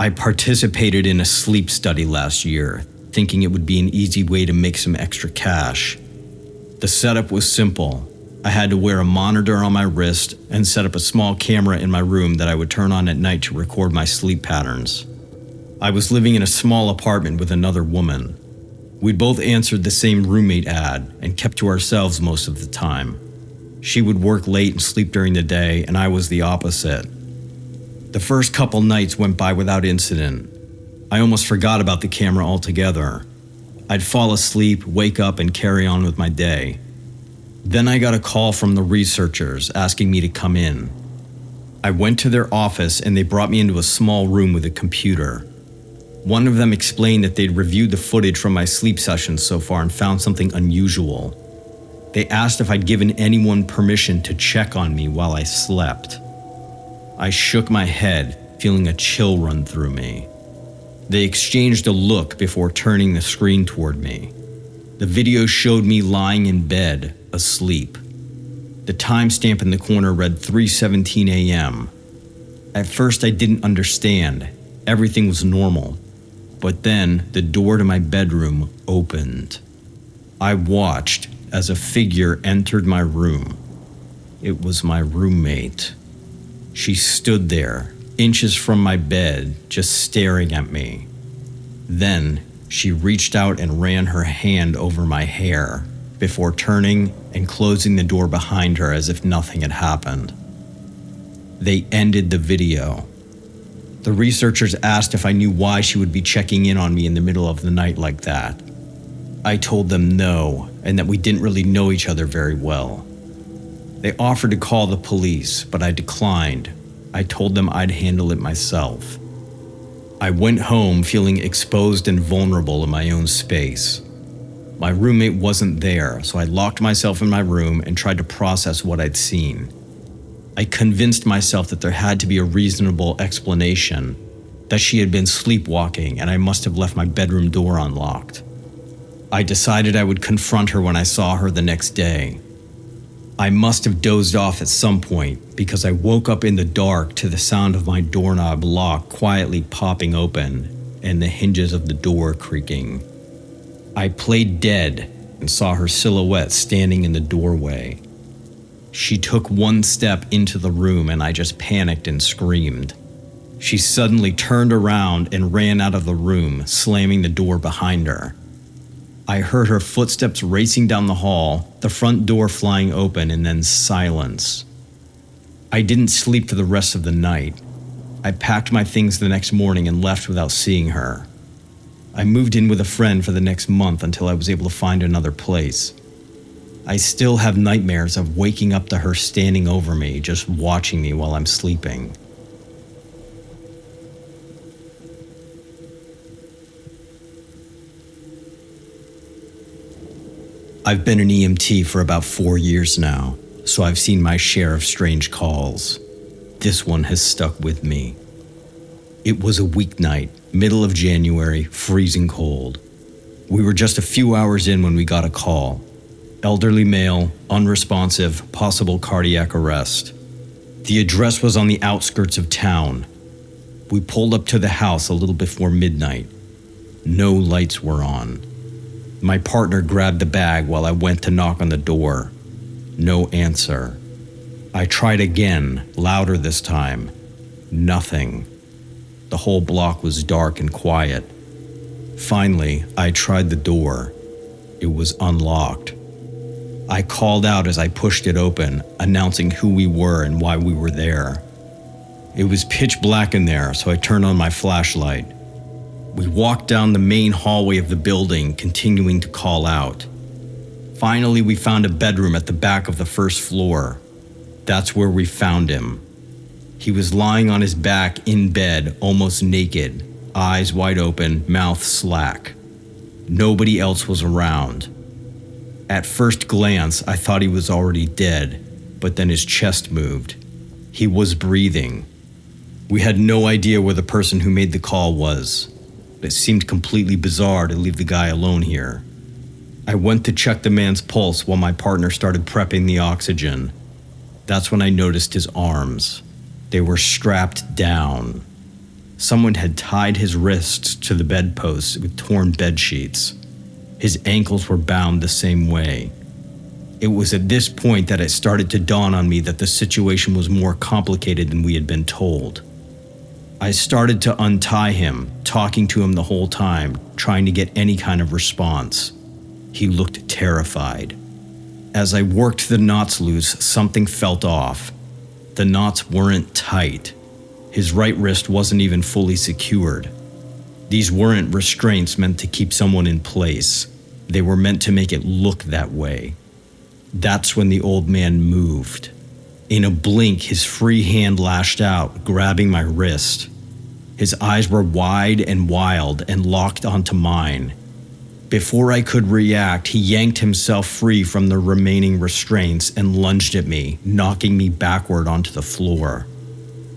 I participated in a sleep study last year, thinking it would be an easy way to make some extra cash. The setup was simple. I had to wear a monitor on my wrist and set up a small camera in my room that I would turn on at night to record my sleep patterns. I was living in a small apartment with another woman. We'd both answered the same roommate ad and kept to ourselves most of the time. She would work late and sleep during the day, and I was the opposite. The first couple nights went by without incident. I almost forgot about the camera altogether. I'd fall asleep, wake up, and carry on with my day. Then I got a call from the researchers asking me to come in. I went to their office and they brought me into a small room with a computer. One of them explained that they'd reviewed the footage from my sleep sessions so far and found something unusual. They asked if I'd given anyone permission to check on me while I slept. I shook my head, feeling a chill run through me. They exchanged a look before turning the screen toward me. The video showed me lying in bed, asleep. The timestamp in the corner read 3:17 a.m. At first I didn't understand. Everything was normal. But then the door to my bedroom opened. I watched as a figure entered my room. It was my roommate. She stood there, inches from my bed, just staring at me. Then she reached out and ran her hand over my hair before turning and closing the door behind her as if nothing had happened. They ended the video. The researchers asked if I knew why she would be checking in on me in the middle of the night like that. I told them no, and that we didn't really know each other very well. They offered to call the police, but I declined. I told them I'd handle it myself. I went home feeling exposed and vulnerable in my own space. My roommate wasn't there, so I locked myself in my room and tried to process what I'd seen. I convinced myself that there had to be a reasonable explanation, that she had been sleepwalking and I must have left my bedroom door unlocked. I decided I would confront her when I saw her the next day. I must have dozed off at some point because I woke up in the dark to the sound of my doorknob lock quietly popping open and the hinges of the door creaking. I played dead and saw her silhouette standing in the doorway. She took one step into the room and I just panicked and screamed. She suddenly turned around and ran out of the room, slamming the door behind her. I heard her footsteps racing down the hall, the front door flying open, and then silence. I didn't sleep for the rest of the night. I packed my things the next morning and left without seeing her. I moved in with a friend for the next month until I was able to find another place. I still have nightmares of waking up to her standing over me, just watching me while I'm sleeping. I've been an EMT for about 4 years now, so I've seen my share of strange calls. This one has stuck with me. It was a weeknight, middle of January, freezing cold. We were just a few hours in when we got a call. Elderly male, unresponsive, possible cardiac arrest. The address was on the outskirts of town. We pulled up to the house a little before midnight. No lights were on. My partner grabbed the bag while I went to knock on the door. No answer. I tried again, louder this time. Nothing. The whole block was dark and quiet. Finally, I tried the door. It was unlocked. I called out as I pushed it open, announcing who we were and why we were there. It was pitch black in there, so I turned on my flashlight. We walked down the main hallway of the building, continuing to call out. Finally, we found a bedroom at the back of the first floor. That's where we found him. He was lying on his back in bed, almost naked, eyes wide open, mouth slack. Nobody else was around. At first glance, I thought he was already dead, but then his chest moved. He was breathing. We had no idea where the person who made the call was. It seemed completely bizarre to leave the guy alone here. I went to check the man's pulse while my partner started prepping the oxygen. That's when I noticed his arms. They were strapped down. Someone had tied his wrists to the bedposts with torn bed sheets. His ankles were bound the same way. It was at this point that it started to dawn on me that the situation was more complicated than we had been told. I started to untie him, talking to him the whole time, trying to get any kind of response. He looked terrified. As I worked the knots loose, something felt off. The knots weren't tight. His right wrist wasn't even fully secured. These weren't restraints meant to keep someone in place. They were meant to make it look that way. That's when the old man moved. In a blink, his free hand lashed out, grabbing my wrist. His eyes were wide and wild and locked onto mine. Before I could react, he yanked himself free from the remaining restraints and lunged at me, knocking me backward onto the floor.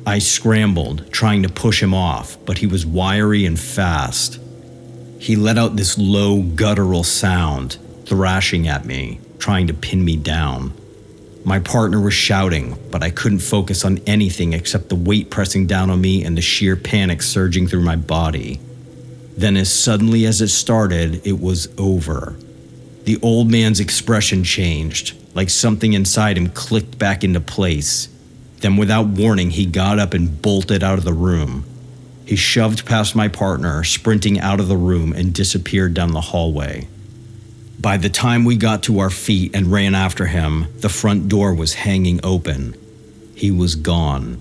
I scrambled, trying to push him off, but he was wiry and fast. He let out this low, guttural sound, thrashing at me, trying to pin me down. My partner was shouting, but I couldn't focus on anything except the weight pressing down on me and the sheer panic surging through my body. Then as suddenly as it started, it was over. The old man's expression changed, like something inside him clicked back into place. Then without warning, he got up and bolted out of the room. He shoved past my partner, sprinting out of the room, and disappeared down the hallway. By the time we got to our feet and ran after him, the front door was hanging open. He was gone.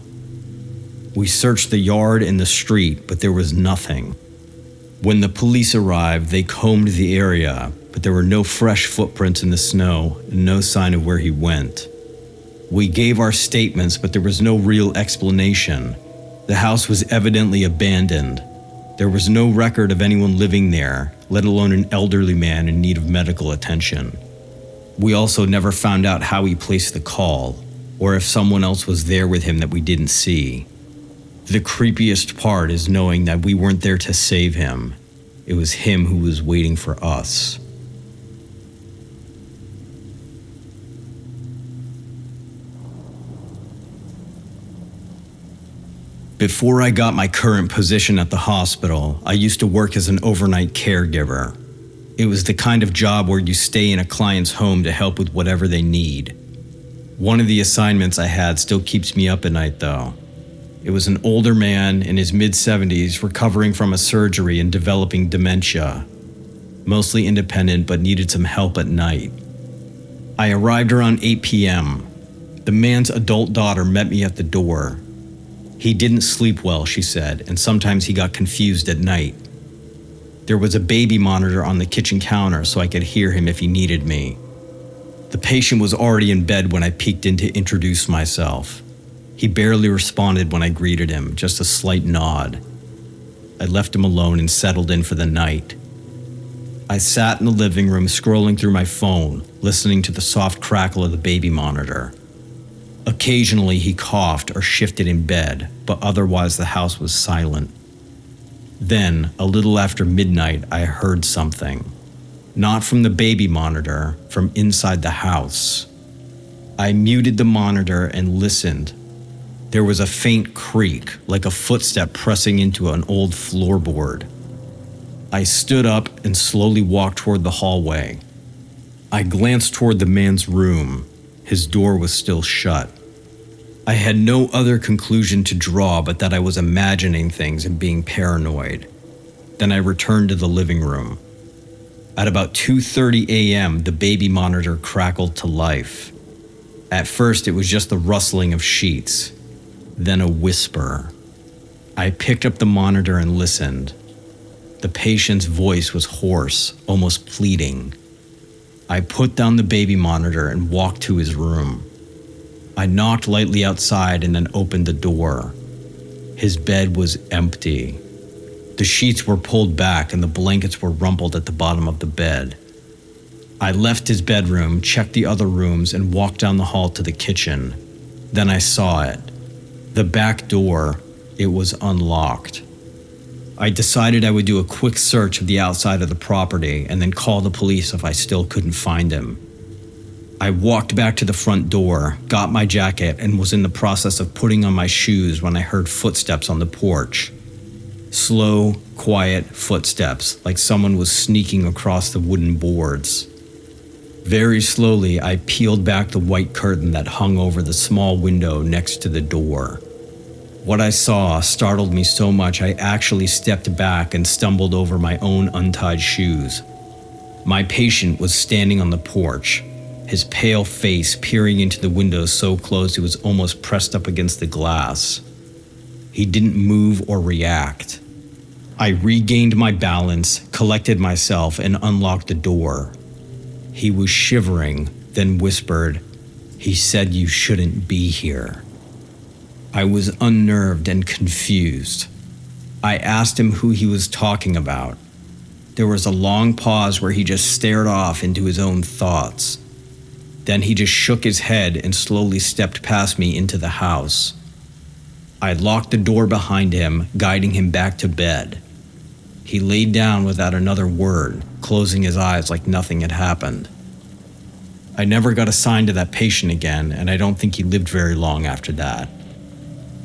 We searched the yard and the street, but there was nothing. When the police arrived, they combed the area, but there were no fresh footprints in the snow and no sign of where he went. We gave our statements, but there was no real explanation. The house was evidently abandoned. There was no record of anyone living there, let alone an elderly man in need of medical attention. We also never found out how he placed the call, or if someone else was there with him that we didn't see. The creepiest part is knowing that we weren't there to save him. It was him who was waiting for us. Before I got my current position at the hospital, I used to work as an overnight caregiver. It was the kind of job where you stay in a client's home to help with whatever they need. One of the assignments I had still keeps me up at night, though. It was an older man in his mid-70s recovering from a surgery and developing dementia. Mostly independent, but needed some help at night. I arrived around 8 p.m. The man's adult daughter met me at the door. He didn't sleep well, she said, and sometimes he got confused at night. There was a baby monitor on the kitchen counter so I could hear him if he needed me. The patient was already in bed when I peeked in to introduce myself. He barely responded when I greeted him, just a slight nod. I left him alone and settled in for the night. I sat in the living room scrolling through my phone, listening to the soft crackle of the baby monitor. Occasionally he coughed or shifted in bed, but otherwise the house was silent. Then, a little after midnight, I heard something. Not from the baby monitor, from inside the house. I muted the monitor and listened. There was a faint creak, like a footstep pressing into an old floorboard. I stood up and slowly walked toward the hallway. I glanced toward the man's room. His door was still shut. I had no other conclusion to draw but that I was imagining things and being paranoid. Then I returned to the living room. At about 2:30 a.m., the baby monitor crackled to life. At first, it was just the rustling of sheets, then a whisper. I picked up the monitor and listened. The patient's voice was hoarse, almost pleading. I put down the baby monitor and walked to his room. I knocked lightly outside and then opened the door. His bed was empty. The sheets were pulled back and the blankets were rumpled at the bottom of the bed. I left his bedroom, checked the other rooms, and walked down the hall to the kitchen. Then I saw it. The back door, it was unlocked. I decided I would do a quick search of the outside of the property and then call the police if I still couldn't find him. I walked back to the front door, got my jacket, and was in the process of putting on my shoes when I heard footsteps on the porch. Slow, quiet footsteps, like someone was sneaking across the wooden boards. Very slowly, I peeled back the white curtain that hung over the small window next to the door. What I saw startled me so much I actually stepped back and stumbled over my own untied shoes. My patient was standing on the porch, his pale face peering into the window so close it was almost pressed up against the glass. He didn't move or react. I regained my balance, collected myself, and unlocked the door. He was shivering, then whispered, "He said you shouldn't be here." I was unnerved and confused. I asked him who he was talking about. There was a long pause where he just stared off into his own thoughts. Then he just shook his head and slowly stepped past me into the house. I locked the door behind him, guiding him back to bed. He laid down without another word, closing his eyes like nothing had happened. I never got assigned to that patient again, and I don't think he lived very long after that.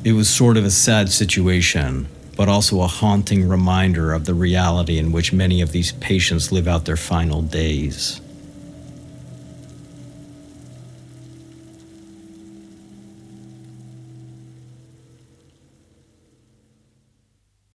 It was sort of a sad situation, but also a haunting reminder of the reality in which many of these patients live out their final days.